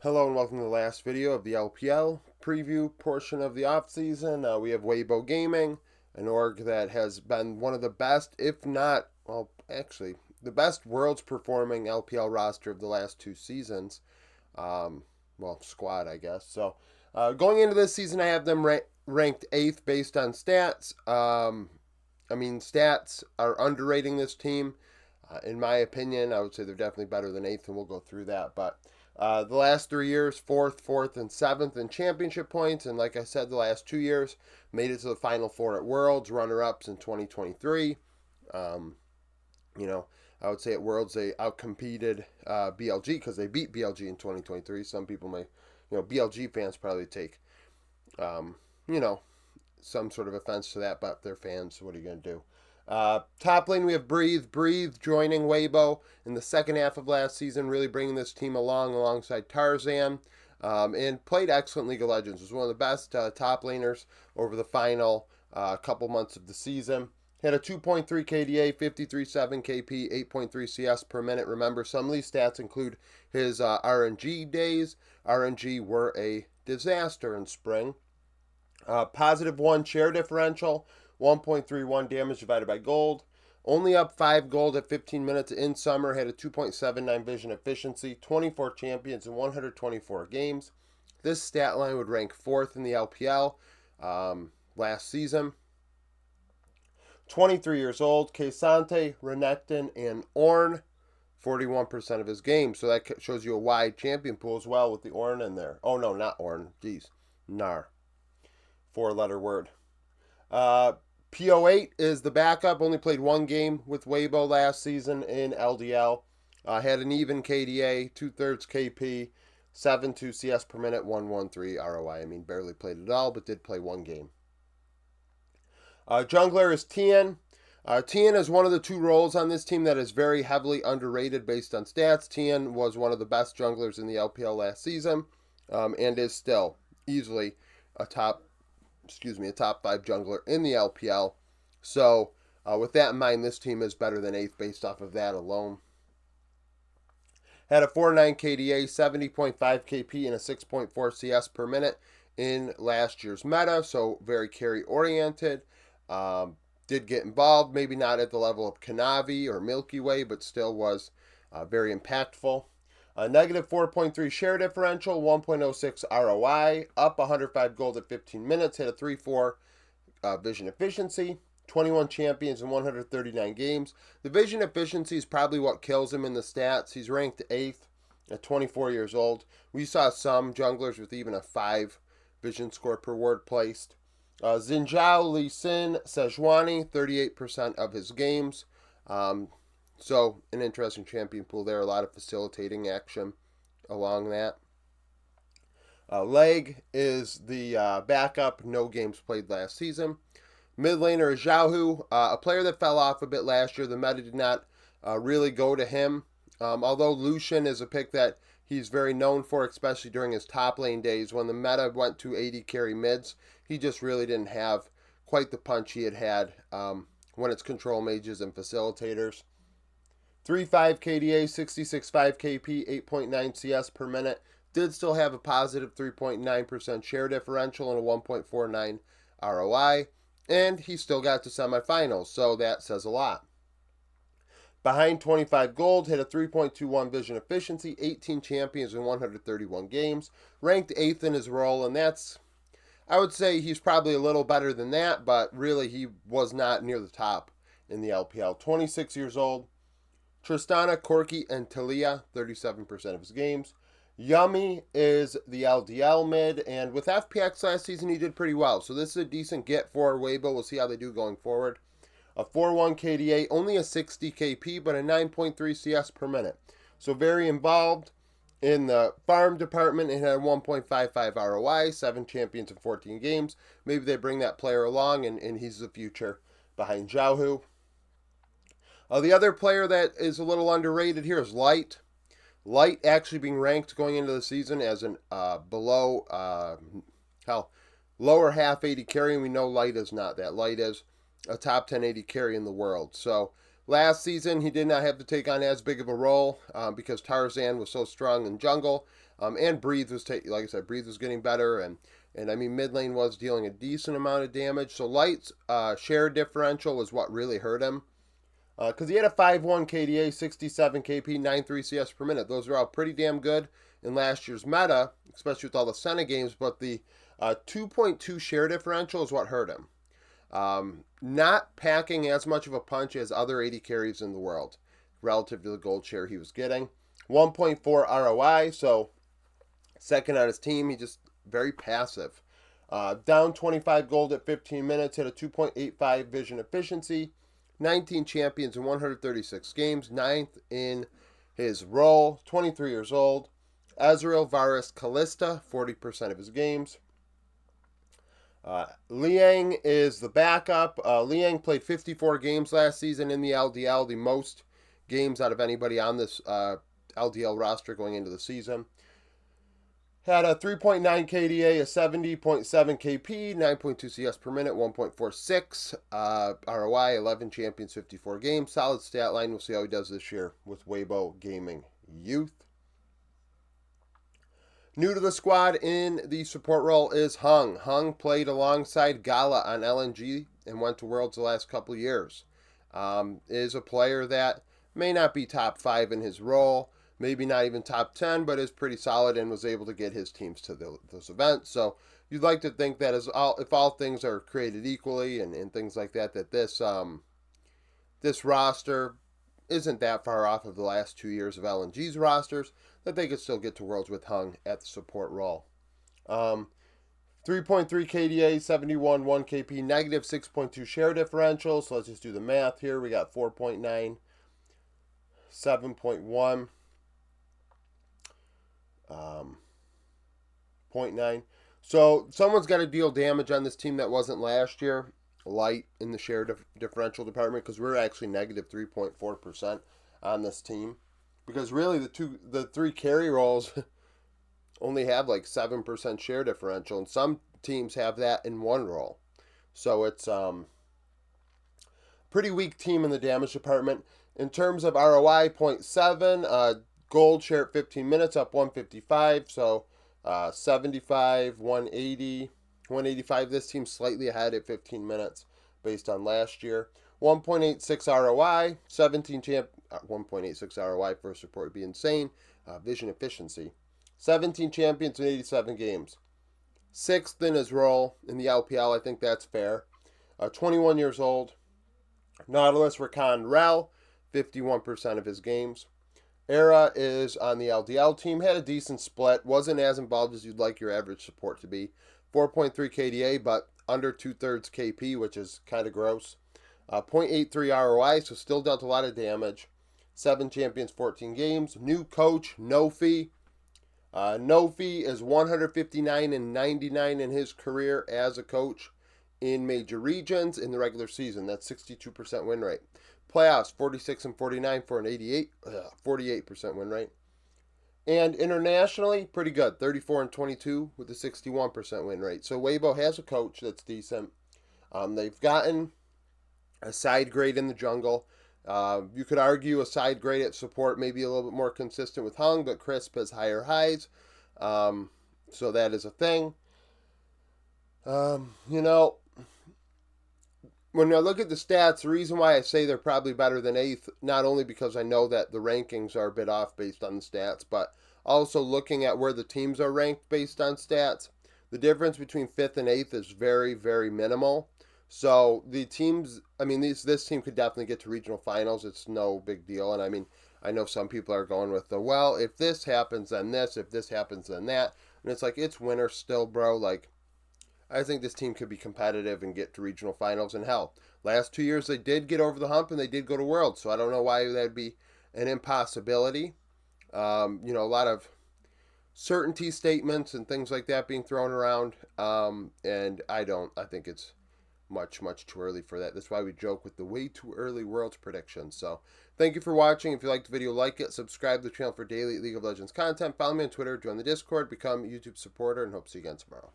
Hello and welcome to the last video of the LPL preview portion of the offseason. We have Weibo Gaming, an org that has been one of the best, if not, well, actually, the best world's performing LPL roster of the last two seasons. Squad, I guess. So, going into this season, I have them ranked 8th based on stats. Stats are underrating this team. In my opinion, I would say they're definitely better than 8th, and we'll go through that. But the last 3 years, 4th, and 7th in championship points. And like I said, the last 2 years, made it to the Final Four at Worlds, runner-ups in 2023. I would say at Worlds they outcompeted BLG because they beat BLG in 2023. Some people may, BLG fans probably take, some sort of offense to that, but they're fans. So what are you going to do? Top lane, we have Breathe. Breathe joining Weibo in the second half of last season, really bringing this team alongside Tarzan, and played excellent League of Legends. Was one of the best top laners over the final couple months of the season. Had a 2.3 KDA, 53.7 KP, 8.3 CS per minute. Remember, some of these stats include his RNG days. RNG were a disaster in spring. Positive 1 share differential. 1.31 damage divided by gold. Only up 5 gold at 15 minutes in summer. Had a 2.79 vision efficiency. 24 champions in 124 games. This stat line would rank 4th in the LPL last season. 23 years old. Kesante, Renekton, and Ornn. 41% of his games. So that shows you a wide champion pool as well with the Ornn in there. Oh, no, not Ornn. Jeez. Nar. 4-letter word. PO8 is the backup. Only played 1 game with Weibo last season in LDL. Had an even KDA, 2/3 KP, 7.2 CS per minute, 1.13 ROI. Barely played at all, but did play 1 game. Jungler is Tien. Tien is one of the 2 roles on this team that is very heavily underrated based on stats. Tien was one of the best junglers in the LPL last season, and is still easily a top 5 jungler in the LPL. So, with that in mind, this team is better than 8th based off of that alone. Had a 4.9 KDA, 70.5 KP, and a 6.4 CS per minute in last year's meta, so very carry-oriented. Did get involved, maybe not at the level of Kanavi or Milky Way, but still was very impactful. Negative 4.3 share differential, 1.06 ROI, up 105 gold at 15 minutes, hit a 3.4 vision efficiency, 21 champions in 139 games. The vision efficiency is probably what kills him in the stats. He's ranked 8th at 24 years old. We saw some junglers with even a 5 vision score per word placed. Xin Zhao, Lee Sin, Sejuani, 38% of his games. So, an interesting champion pool there. A lot of facilitating action along that. Leg is the backup. No games played last season. Mid laner is Xiaohu, a player that fell off a bit last year. The meta did not really go to him. Although Lucian is a pick that he's very known for, especially during his top lane days. When the meta went to AD carry mids, he just really didn't have quite the punch he had when it's control mages and facilitators. 3.5 KDA, 66.5 KP, 8.9 CS per minute. Did still have a positive 3.9% share differential and a 1.49 ROI. And he still got to semifinals, so that says a lot. Behind 25 gold, hit a 3.21 vision efficiency, 18 champions in 131 games. Ranked 8th in his role, and that's, I would say he's probably a little better than that, but really he was not near the top in the LPL. 26 years old. Tristana, Corki, and Talia, 37% of his games. Yummy is the LDL mid, and with FPX last season, he did pretty well. So this is a decent get for Weibo. We'll see how they do going forward. A 4.1 KDA, only a 60 KP, but a 9.3 CS per minute. So very involved in the farm department and had a 1.55 ROI, 7 champions in 14 games. Maybe they bring that player along, and he's the future behind Xiaohu. The other player that is a little underrated here is Light. Light actually being ranked going into the season as an lower half 80 carry, and we know Light is not that. Light is a top 10 80 carry in the world. So last season he did not have to take on as big of a role because Tarzan was so strong in jungle. And Breathe was like I said, Breathe was getting better, and I mean mid lane was dealing a decent amount of damage. So Light's share differential was what really hurt him. Because he had a 5-1 KDA, 67 KP, 9-3 CS per minute. Those are all pretty damn good in last year's meta, especially with all the Senna games. But the 2.2 share differential is what hurt him. Not packing as much of a punch as other 80 carries in the world relative to the gold share he was getting. 1.4 ROI, so second on his team. He just very passive. Down 25 gold at 15 minutes, hit a 2.85 vision efficiency. 19 champions in 136 games, 9th in his role, 23 years old. Ezreal, Varus, Kalista, 40% of his games. Liang is the backup. Liang played 54 games last season in the LDL, the most games out of anybody on this LDL roster going into the season. Had a 3.9 KDA, a 70.7 KP, 9.2 CS per minute, 1.46 ROI, 11 champions, 54 games. Solid stat line. We'll see how he does this year with Weibo Gaming Youth. New to the squad in the support role is Hung. Hung played alongside Gala on LNG and went to Worlds the last couple of years. Is a player that may not be top 5 in his role, maybe not even top 10, but is pretty solid and was able to get his teams to those events. So you'd like to think that if all things are created equally and things like that, that this roster isn't that far off of the last 2 years of LNG's rosters, that they could still get to Worlds with Hung at the support role. 3.3 KDA, 71, 1 KP, negative 6.2 share differential. So let's just do the math here. We got 4.9, 7.1, 0.9. So someone's got to deal damage on this team that wasn't last year. Light in the share differential department, because we're actually negative 3.4% on this team. Because really the three carry roles only have like 7% share differential, and some teams have that in one role. So it's pretty weak team in the damage department. In terms of ROI, 0.7, gold share at 15 minutes, up 155, so 75, 180, 185. This team's slightly ahead at 15 minutes based on last year. 1.86 ROI, 1.86 ROI for a support would be insane. Vision efficiency. 17 champions in 87 games. 6th in his role in the LPL, I think that's fair. 21 years old. Nautilus Rakan Rel, 51% of his games. Era is on the LDL team, had a decent split, wasn't as involved as you'd like your average support to be. 4.3 KDA, but under 2/3 KP, which is kind of gross. 0.83 ROI, so still dealt a lot of damage. 7 champions, 14 games. New coach, Nofi. Nofi is 159 and 99 in his career as a coach in major regions in the regular season. That's 62% win rate. Playoffs, 46 and 49 for an 48% win rate. And internationally, pretty good. 34 and 22 with a 61% win rate. So Weibo has a coach that's decent. They've gotten a side grade in the jungle. You could argue a side grade at support maybe a little bit more consistent with Hung, but Crisp has higher highs. So that is a thing. When I look at the stats, the reason why I say they're probably better than 8th, not only because I know that the rankings are a bit off based on the stats, but also looking at where the teams are ranked based on stats, the difference between 5th and 8th is very, very minimal. So the teams, this team could definitely get to regional finals. It's no big deal. And I know some people are going with if this happens, then this. If this happens, then that. And it's like, it's winter still, bro. Like, I think this team could be competitive and get to regional finals. And hell, last 2 years they did get over the hump and they did go to Worlds. So I don't know why that would be an impossibility. A lot of certainty statements and things like that being thrown around. And I think it's much, much too early for that. That's why we joke with the way too early Worlds predictions. So thank you for watching. If you liked the video, like it, subscribe to the channel for daily League of Legends content. Follow me on Twitter, join the Discord, become a YouTube supporter, and hope to see you again tomorrow.